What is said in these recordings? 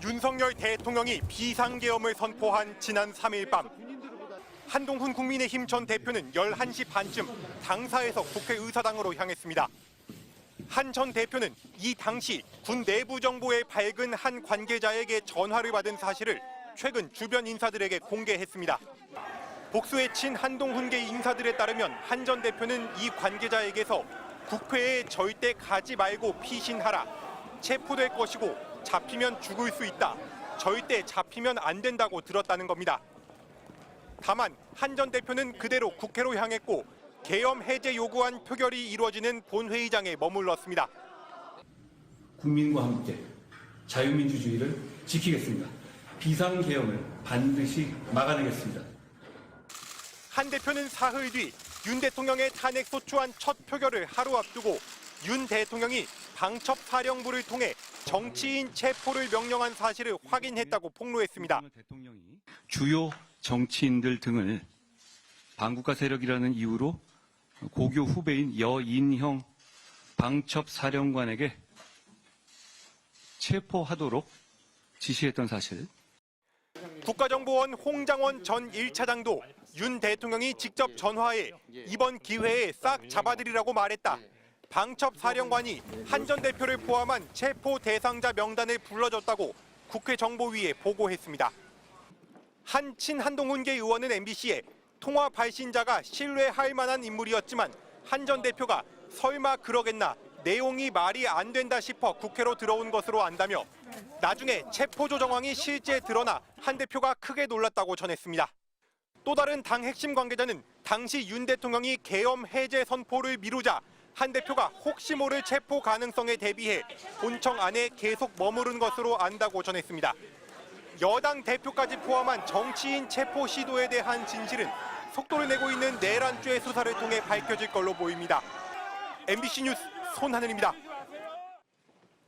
윤석열 대통령이 비상계엄을 선포한 지난 3일 밤, 한동훈 국민의힘 전 대표는 11시 반쯤 당사에서 국회의사당으로 향했습니다. 한 전 대표는 이 당시 군 내부 정보에 밝은 한 관계자에게 전화를 받은 사실을 최근 주변 인사들에게 공개했습니다. 복수에 친 한동훈계 인사들에 따르면 한 전 대표는 이 관계자에게서 국회에 절대 가지 말고 피신하라, 체포될 것이고 잡히면 죽을 수 있다, 절대 잡히면 안 된다고 들었다는 겁니다. 다만 한 전 대표는 그대로 국회로 향했고 계엄 해제 요구안 표결이 이루어지는 본회의장에 머물렀습니다. 국민과 함께 자유민주주의를 지키겠습니다. 비상계엄을 반드시 막아내겠습니다. 한 대표는 사흘 뒤 윤 대통령의 탄핵 소추안 첫 표결을 하루 앞두고 윤 대통령이 방첩사령부를 통해 정치인 체포를 명령한 사실을 확인했다고 폭로했습니다. 주요 정치인들 등을 반국가 세력이라는 이유로 고교 후배인 여인형 방첩사령관에게 체포하도록 지시했던 사실. 국가정보원 홍장원 전 1차장도 윤 대통령이 직접 전화해 이번 기회에 싹 잡아들이라고 말했다. 방첩사령관이 한 전 대표를 포함한 체포 대상자 명단을 불러줬다고 국회 정보위에 보고했습니다. 한 친한동훈계 의원은 MBC에 통화 발신자가 신뢰할 만한 인물이었지만 한 전 대표가 설마 그러겠나, 내용이 말이 안 된다 싶어 국회로 들어온 것으로 안다며 나중에 체포조 정황이 실제 드러나 한 대표가 크게 놀랐다고 전했습니다. 또 다른 당 핵심 관계자는 당시 윤 대통령이 계엄 해제 선포를 미루자 한 대표가 혹시 모를 체포 가능성에 대비해 본청 안에 계속 머무른 것으로 안다고 전했습니다. 여당 대표까지 포함한 정치인 체포 시도에 대한 진실은 속도를 내고 있는 내란죄 수사를 통해 밝혀질 걸로 보입니다. MBC 뉴스 손하늘입니다.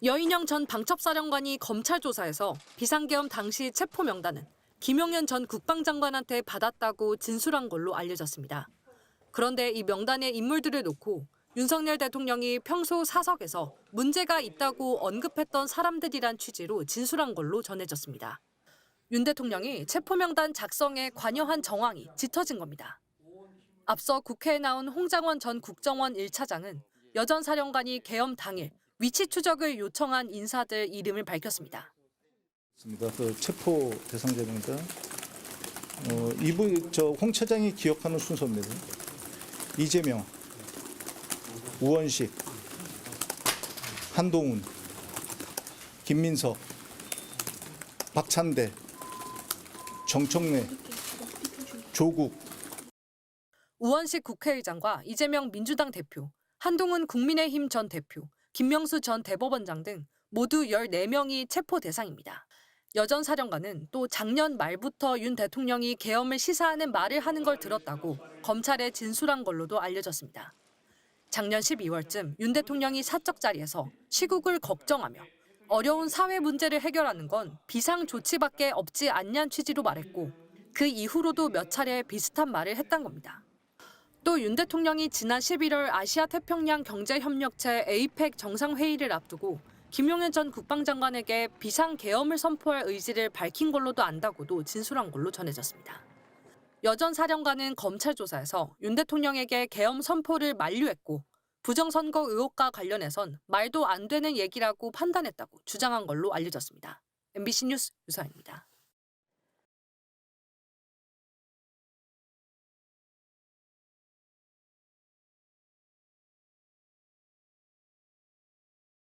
여인형 전 방첩사령관이 검찰 조사에서 비상계엄 당시 체포 명단은 김용현 전 국방장관한테 받았다고 진술한 걸로 알려졌습니다. 그런데 이 명단의 인물들을 놓고 윤석열 대통령이 평소 사석에서 문제가 있다고 언급했던 사람들이란 취지로 진술한 걸로 전해졌습니다. 윤 대통령이 체포 명단 작성에 관여한 정황이 짙어진 겁니다. 앞서 국회에 나온 홍장원 전 국정원 1차장은 여 전 사령관이 계엄 당일 위치 추적을 요청한 인사들 이름을 밝혔습니다. 그 체포 대상자 명단, 홍 차장이 기억하는 순서입니다. 이재명, 우원식, 한동훈, 김민석, 박찬대, 정청래, 조국. 우원식 국회의장과 이재명 민주당 대표, 한동훈 국민의힘 전 대표, 김명수 전 대법원장 등 모두 14명이 체포 대상입니다. 여 전 사령관은 또 작년 말부터 윤 대통령이 계엄을 시사하는 말을 하는 걸 들었다고 검찰에 진술한 걸로도 알려졌습니다. 작년 12월쯤 윤 대통령이 사적 자리에서 시국을 걱정하며 어려운 사회 문제를 해결하는 건 비상 조치밖에 없지 않냐는 취지로 말했고 그 이후로도 몇 차례 비슷한 말을 했던 겁니다. 또 윤 대통령이 지난 11월 아시아 태평양 경제협력체 APEC 정상회의를 앞두고 김용현 전 국방장관에게 비상계엄을 선포할 의지를 밝힌 걸로도 안다고도 진술한 걸로 전해졌습니다. 여 전 사령관은 검찰 조사에서 윤 대통령에게 계엄 선포를 만류했고 부정선거 의혹과 관련해선 말도 안 되는 얘기라고 판단했다고 주장한 걸로 알려졌습니다. MBC 뉴스 유서연입니다.